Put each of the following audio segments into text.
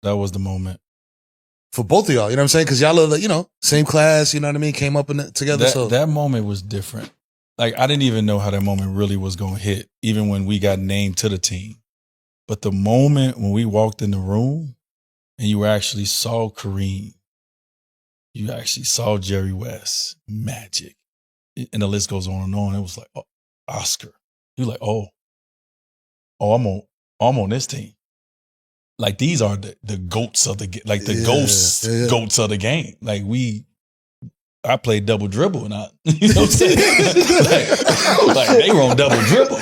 That was the moment. For both of y'all, you know what I'm saying? Because y'all are, like, you know, same class, you know what I mean? Came up in together. That moment was different. Like, I didn't even know how that moment really was going to hit, even when we got named to the team. But the moment when we walked in the room and you actually saw Kareem, you actually saw Jerry West, Magic, and the list goes on and on. It was like, oh, Oscar. You're like, I'm on this team. Like, these are the goats of the goats of the game. Like, I played double dribble, and you know what I'm saying? like they were on double dribble.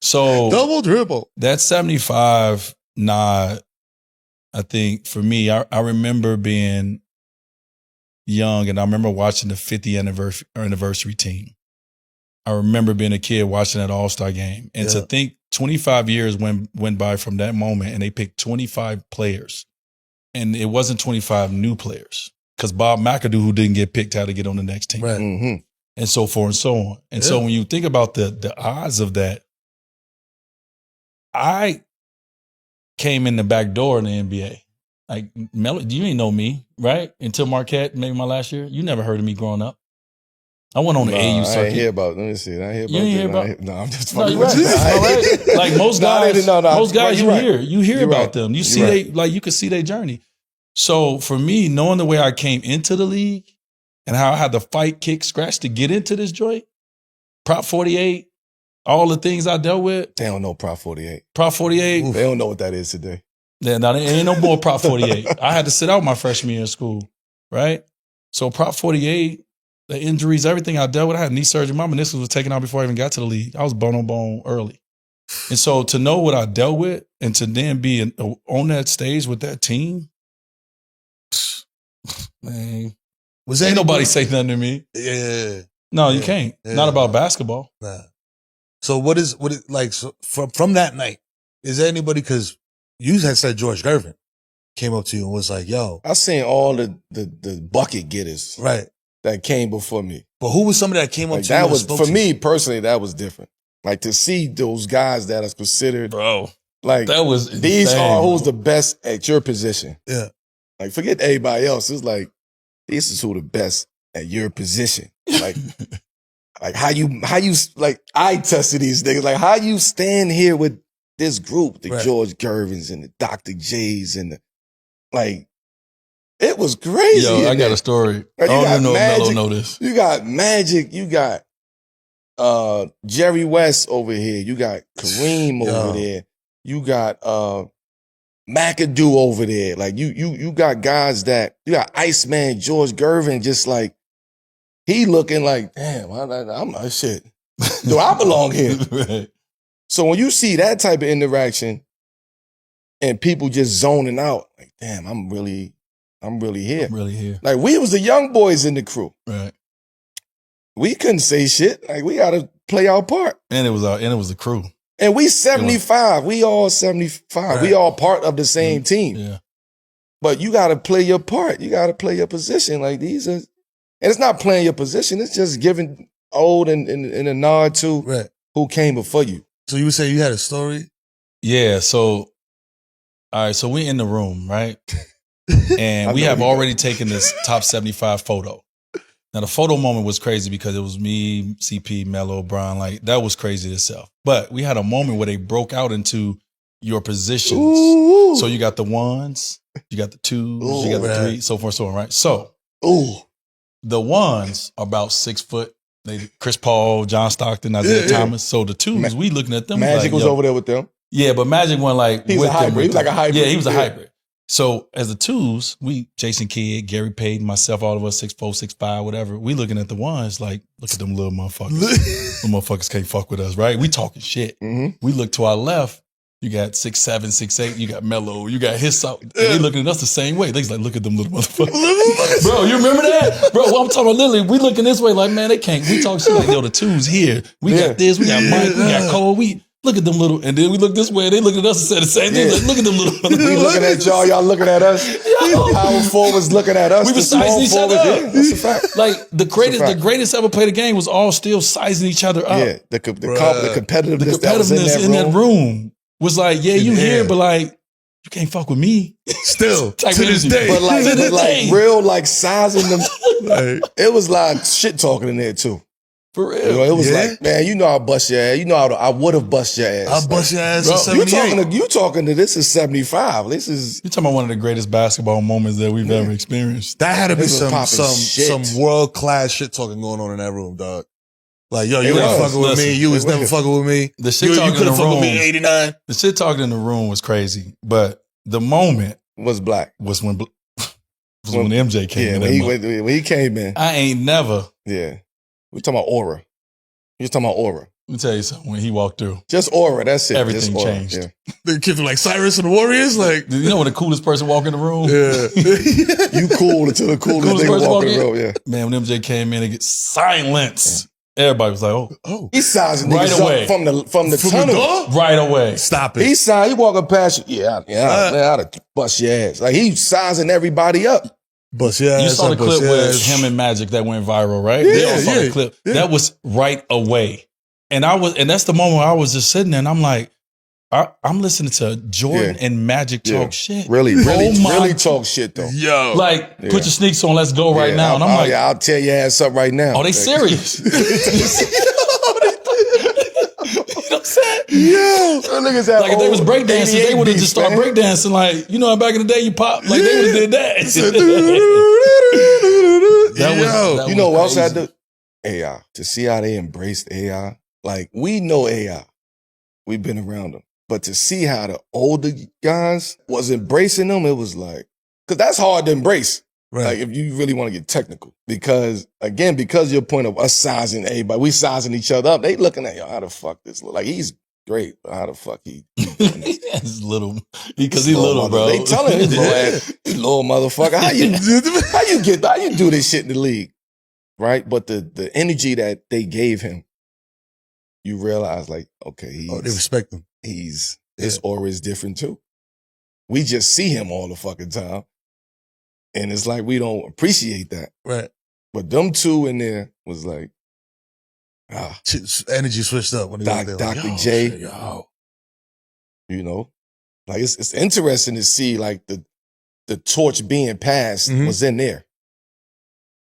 So double dribble. That 75 nod, I think for me, I remember being young, and I remember watching the 50th anniversary team. I remember being a kid watching that All-Star game, and to think 25 years went by from that moment, and they picked 25 players, and it wasn't 25 new players because Bob McAdoo, who didn't get picked, had to get on the next team, right? Mm-hmm. And so forth and so on. And so when you think about the odds of that, I came in the back door in the NBA. Like, Melo, you ain't know me, right? Until Marquette, maybe my last year. You never heard of me growing up. I went on the AU circuit. I ain't hear about. Let me see. I hear about. You ain't hear about. No, I'm just fucking. No, right. Like most guys, most guys you hear about them. You see you can see their journey. So for me, knowing the way I came into the league and how I had to fight, kick, scratch to get into this joint, Prop 48, all the things I dealt with. They don't know Prop 48. Prop 48. They don't know what that is today. There ain't no more Prop 48. I had to sit out my freshman year in school, right? So Prop 48, the injuries, everything I dealt with, I had knee surgery. My meniscus was taken out before I even got to the league. I was bone on bone early. And so to know what I dealt with and to then be on that stage with that team, man, ain't nobody say nothing to me. Yeah. No, you can't. Yeah. Not about basketball. Nah. So what is like so from that night? Is there anybody, because you had said George Gervin came up to you and was like, yo. I seen all the bucket getters. Right. That came before me. But who was somebody that came up to you? That was, for me personally, that was different. Like, to see those guys that are considered, bro, like, that was insane, these are who's the best at your position. Yeah. Like, forget everybody else. It's like, this is who the best at your position. Like, like how you like, I tested these niggas. Like, how you stand here with this group, the George Gervins and the Dr. J's and the, like, it was crazy. Yo, I got a story. Like, I don't even know if Melo know this. You got Magic. You got Jerry West over here. You got Kareem over there. You got McAdoo over there. Like, you got guys that, you got Iceman, George Gervin, just like, he looking like, damn, I'm like, shit. Do I belong here? Right. So when you see that type of interaction and people just zoning out, like, damn, I'm really here. I'm really here. Like, we was the young boys in the crew. Right. We couldn't say shit. Like, we got to play our part. And it was the crew. And we 75. We all 75. Right. We all part of the same team. Yeah. But you got to play your part. You got to play your position. Like, these are, and it's not playing your position. It's just giving old and a nod to who came before you. So you would say you had a story? Yeah. So, all right. So we in the room, right? And we have already taken this top 75 photo. Now, the photo moment was crazy because it was me, CP, Melo, Brian. Like, that was crazy itself. But we had a moment where they broke out into your positions. Ooh. So you got the ones, you got the twos, you got the three, so forth, so on, right? So, the ones are about 6 foot. Chris Paul, John Stockton, Isaiah Thomas. So the twos, we looking at them. Magic was over there with them. Yeah, but Magic went like he was a hybrid. He was like a hybrid. Yeah, he was a hybrid. So as the twos, Jason Kidd, Gary Payton, myself, all of us 6'4", 6'5", whatever. We looking at the ones like, look at them little motherfuckers. Them motherfuckers can't fuck with us, right? We talking shit. Mm-hmm. We look to our left. You got 6'7", 6'8". You got Melo. You got his side. And they looking at us the same way. They like, look at them little motherfuckers. Bro, you remember that? Bro, what I'm talking about, literally, we looking this way like, man, they can't. We talk shit like, yo, the twos here. We got this. We got Mike. We got Cole. We look at them little. And then we look this way. And they look at us and say the same thing. Like, look at them little. We looking at y'all. Y'all looking at us. Power forwards looking at us. We were sizing each other up. Yeah, that's a fact. Like, the greatest ever played the game was all still sizing each other up. Yeah, the competitiveness that was in that room. Was like, yeah, you here, but like, you can't fuck with me. Still, Type to this energy. day. But like, To this day. real, like sizing them. Like, It was like shit talking in there too. For real. You know, it was Yeah. like, man, you know I'll bust your ass. You know I would have bust your ass. I'll bust your ass bro, in 78. You talking to this is 75. This is You're talking about one of the greatest basketball moments that we've ever experienced. That had to be This was popping some shit. world class shit talking going on in that room, dog. Like, yo, you It ain't was. fucking with me. Listen, You was it never was. fucking with me. The shit You talking in couldn't the fuck with room. me in 89. The shit talking in the room was crazy, but the moment was black. was when MJ came Yeah, in. when he came in. I ain't never. Yeah. We're talking about aura. You're talking about aura. Let me tell you something. When he walked through, Just aura. That's it. Everything Just aura. changed. Yeah. The kids were like Cyrus and the Warriors. Like, you know when the coolest person walk in the room? yeah. You cool until the coolest coolest nigga person walk in walk the in? room. Yeah. Man, when MJ came in and get silence, everybody was like, "Oh, Oh, He's sizing Right niggas away. up from the from tunnel. the door? right away." Stop it. He walking past you. Yeah, man, I'd have bust your ass. Like he's sizing everybody up. Bust your ass. You saw the up, bust clip your with ass. him and Magic that went viral, right? Yeah, They all saw yeah, the clip. yeah. That was right away. And that's the moment I was just sitting there and I'm like, I'm listening to Jordan Yeah. and Magic talk Yeah. shit. Really Oh my- really talk shit though. Yo. Like, Yeah. put your sneaks on, let's go right now. And I'm like, I'll tear your ass up right now. oh, they Like, serious. You know what I'm saying? Yo, them niggas have Like if they was old breakdancing, they 88 would have beats, just started man. breakdancing. Like, you know, back in the day, you pop. Like they would have did that. Yo. You know what else I crazy. do? AI. To see how they embraced AI. Like, we know AI. We've been around them. But to see how the older guys was embracing them, it was like, because that's hard to embrace. Right. Like, if you really want to get technical. Because, again, because your point of us sizing everybody, we sizing each other up, they looking at, yo, how the fuck this look? Like, he's great, but how the fuck he doing this? He's little. Because he's little, bro. They telling his little ass, you little motherfucker, how you do this shit in the league? Right? But the energy that they gave him, you realize like, okay, Oh, they respect him. his Yeah. aura is different too. We just see him all the fucking time. And it's like we don't appreciate that. Right. But them two in there was like, Energy switched up when they Doc- were there. Dr. Yo, J. shit, yo. you know, like it's interesting to see like the torch being passed Mhm. was in there.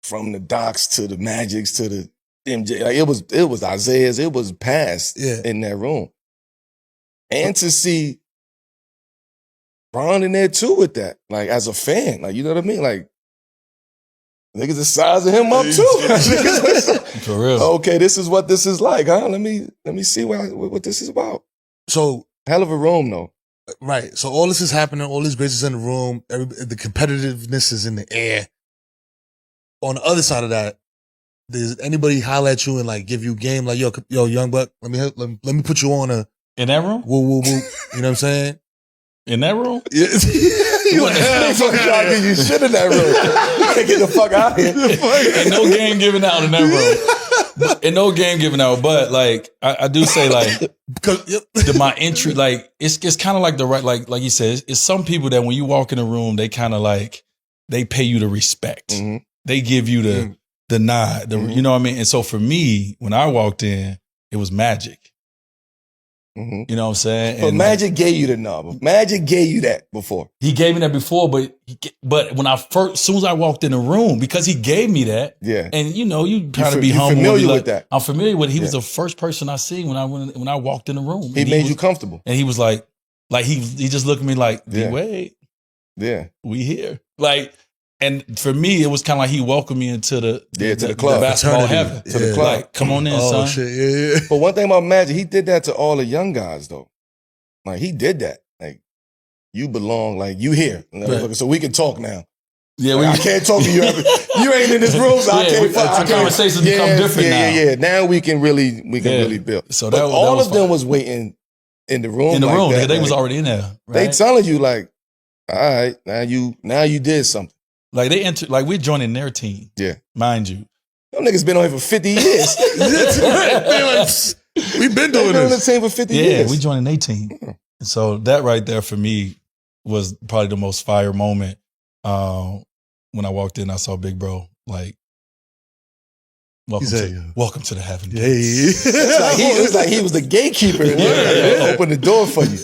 From the Docs to the Magics to the MJ, like it was Isaiah's, it was passed Yeah. in that room. And to see Bron in there too with that, like as a fan, like you know what I mean? Like niggas are sizing him up too. For real. Okay, this is what this is like, huh? Let me see what this is about. So, Hell of a room though. right. So all this is happening. All these greats is in the room. The competitiveness is in the air. On the other side of that, does anybody holler at you and like give you game like, yo, young buck, let me put you on a In that room? woo woo woo. You know what I'm saying? In that room? Yeah. You like, They fucking trying to give you shit in that room. Get the fuck out of here. Ain't no game given out in that room. Ain't no game given out. But like I do say like my entry, like it's kind of like the right, like you said, it's some people that when you walk in a room, they kind of like they pay you the respect. Mhm. They give you the nod. You know what I mean? And so for me, when I walked in, it was Magic. Mhm. You know what I'm saying? But And Magic gave you the number. Magic gave you that before. he gave me that before, but when as soon as I walked in the room, because he gave me that, Yeah. and you know, you kind of be you humble. familiar and be with like, that. I'm familiar with it. He was Yeah. the first person I seen when I walked in the room. He And made was- you comfortable. and he was like he just looked at me like, Yeah. wait, Yeah. we here. Like, and for me, it was kind of like he welcomed me into the club. basketball Fraternity. heaven. To the club. Like, come on in, Oh son. shit, yeah. But one thing about Magic, he did that to all the young guys though. Like he did that. Like you belong, like you here. Right. So we can talk now. Yeah, Like, I can't talk to you. You ain't in this room, so I Yeah, can't. our conversations become different now. Yeah. Now we can really build. So But that all was of them fun. was waiting in the room. in the like room. that, They was like, already in there. They Right? telling you like, all right, now you did something. Like they entered, like we're joining their team. Yeah. Mind you. Them niggas been on here for 50 years. That's right. They're like, we've been They doing been on the this. team for 50 Yeah, years. we joining their team. And so that right there for me was probably the most fire moment. When I walked in, I saw Big Bro like, welcome to the heaven. Hey. It's like he was the gatekeeper and opened the door for you.